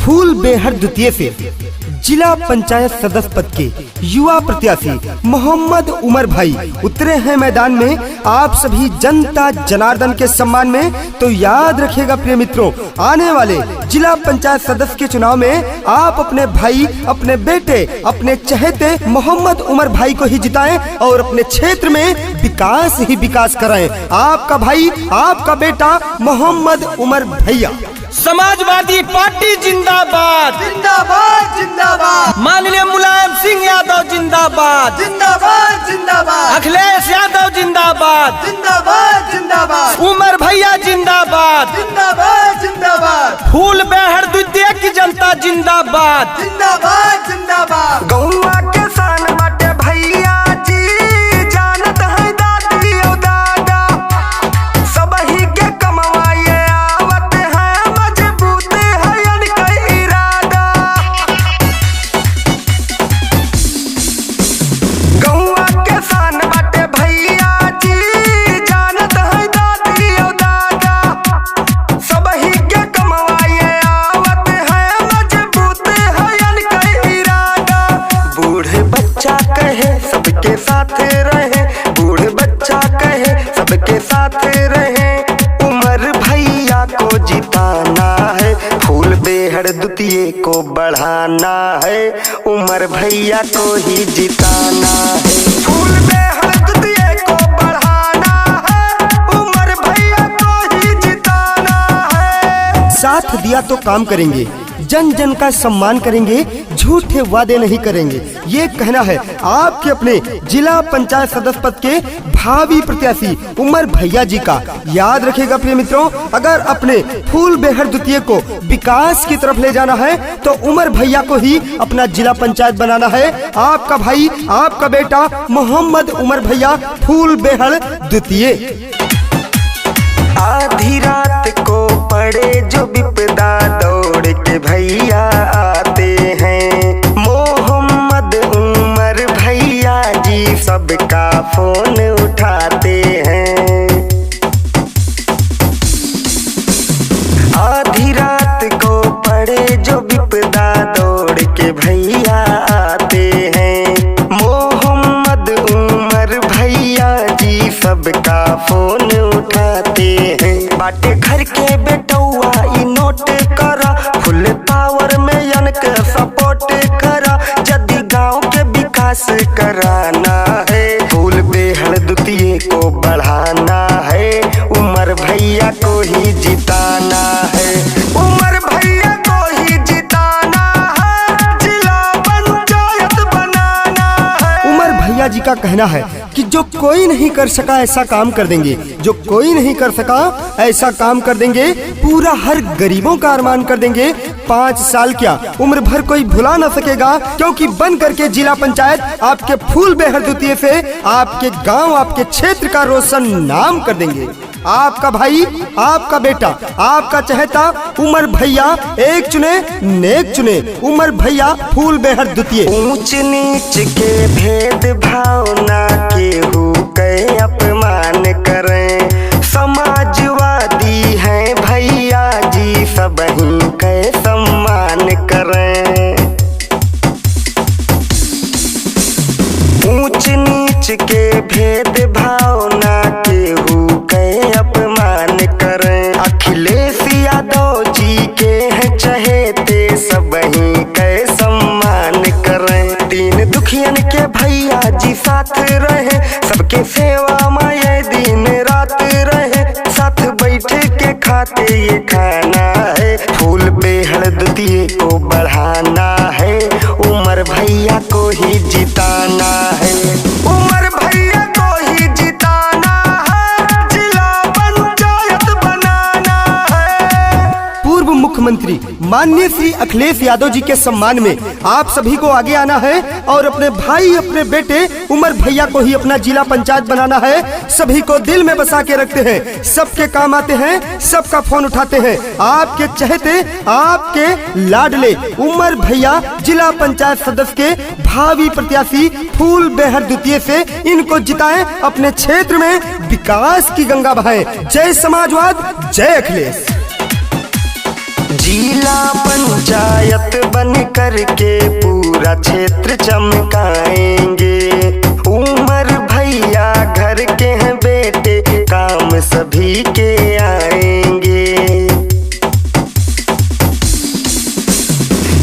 फूल बेहर द्वितीय से जिला पंचायत सदस्य पद के युवा प्रत्याशी मोहम्मद उमर भाई उतरे हैं मैदान में आप सभी जनता जनार्दन के सम्मान में। तो याद रखिएगा प्रिय मित्रों, आने वाले जिला पंचायत सदस्य के चुनाव में आप अपने भाई, अपने बेटे, अपने चहेते मोहम्मद उमर भाई को ही जिताएं और अपने क्षेत्र में विकास ही विकास कराएं। आपका भाई, आपका बेटा मोहम्मद उमर भैया। समाजवादी पार्टी जिंदाबाद जिंदाबाद जिंदाबाद। माननीय मुलायम सिंह यादव जिंदाबाद जिंदाबाद जिंदाबाद। अखिलेश यादव जिंदाबाद जिंदाबाद जिंदाबाद। उमर भैया जिंदाबाद जिंदाबाद जिंदाबाद। फूल बेहर द्वितीय की जनता जिंदाबाद जिंदाबाद जिंदाबाद। गौवा के सान बाटे भैया जी, जानत है दादी और दादा, सबही के कमवाए आवत है, मजबूत है इनका इरादा। गौवा के सान बाटे भैया जी, जानत है दादी और दादा, सबही के कमवाए आवत है, मजबूत है इनका इरादा। बूढ़े बच्चा कहे सबके साथ रहे, बूढ़े बच्चा कहे सबके साथ रहे, उमर भैया को जिताना है, फूल बेहर द्वितीय को बढ़ाना है, उमर भैया को ही जिताना है, फूल बेहर द्वितीय को बढ़ाना है, उमर भैया को ही जिताना है। साथ दिया तो काम करेंगे, जन जन का सम्मान करेंगे, झूठे वादे नहीं करेंगे, ये कहना है आपके अपने जिला पंचायत सदस्य पद के भावी प्रत्याशी उमर भैया जी का। याद रखिएगा प्रिय मित्रों, अगर अपने फूल बेहर द्वितीय को विकास की तरफ ले जाना है तो उमर भैया को ही अपना जिला पंचायत बनाना है। आपका भाई, आपका बेटा मोहम्मद उमर भैया, फूल बेहर द्वितीय। आधी रात को पड़े जो विपदा, दौड़ के भैया आते हैं, मोहम्मद उमर भैया जी सबका फोन उठाते हैं। आधी रात को पड़े जो विपदा, दौड़ के भैया आते हैं, मोहम्मद उमर भैया जी सबका फोन उठाते हैं। बाटे घर के बेटौआ ई नोट करा, फुल पावर में यनक सपोर्ट करा, जदी गांव के विकास कराना है, फूल बेहर द्वितीय को बढ़ाना है, उमर भैया को ही जिताना है, उमर भैया को ही जिताना है, जिला पंचायत बनाना है। उमर भैया जी का कहना है कि जो कोई नहीं कर सका ऐसा काम कर देंगे, जो कोई नहीं कर सका ऐसा काम कर देंगे, पूरा हर गरीबों का अरमान कर देंगे। 5 साल क्या, उम्र भर कोई भुला ना सकेगा, क्योंकि बन करके जिला पंचायत आपके फूल बेहर द्वितीय से आपके गांव, आपके क्षेत्र का रोशन नाम कर देंगे। आपका भाई, आपका बेटा, आपका चहेता उमर भैया, एक चुने नेक चुने, उमर भैया फूल बेहर द्वितीय। ऊंच नीच के भेद भावना केहू के अपमान करें, समाजवादी हैं भैया जी सबही के सम्मान करें। ऊंच नीच के भेद भावना केहू के अपमान करें, अखिलेश यादव जी के हैं चहेते सबही के सम्मान करें। दीन दुखियन के भैया जी साथ रहे, सबके सेवा में ये दिन रात रहे, साथ बैठ के खाते ये खाना है, फूल बेहर द्वितीय को बढ़ाना है, उमर भैया को ही जिताना है, उमर भैया को ही जिताना है, जिला पंचायत बनाना है। पूर्व मुख्यमंत्री माननीय श्री अखिलेश यादव जी के सम्मान में आप सभी को आगे आना है और अपने भाई, अपने बेटे उमर भैया को ही अपना जिला पंचायत बनाना है। सभी को दिल में बसा के रखते हैं, सबके काम आते हैं, सबका फोन उठाते हैं। आपके चहेते, आपके लाडले उमर भैया जिला पंचायत सदस्य के भावी प्रत्याशी फूल बेहर द्वितीय से इनको जिताएं, अपने क्षेत्र में विकास की गंगा बहाएं। जय समाजवाद, जय अखिलेश। जिला पंचायत पंचायत बन करके पूरा क्षेत्र चमकाएंगे। उमर भैया घर के हैं बेटे, काम सभी के आएंगे।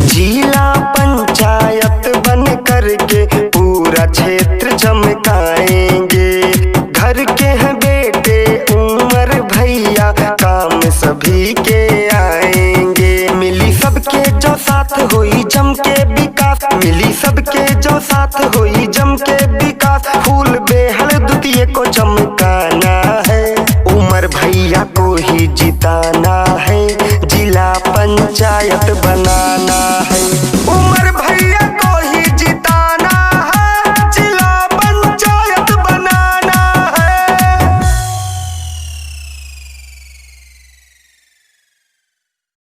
जिला पंचायत बन करके पूरा क्षेत्र चमकाएंगे। घर के हैं बेटे उमर भैया, काम सभी के आएंगे। मिली सबके जो साथ हुई जम के विकास, मिली सबके जो साथ हुई जम के विकास। फूल बेहड़ द्वितीय को चमकाना है, उमर भैया को ही जिताना है। जिला पंचायत बना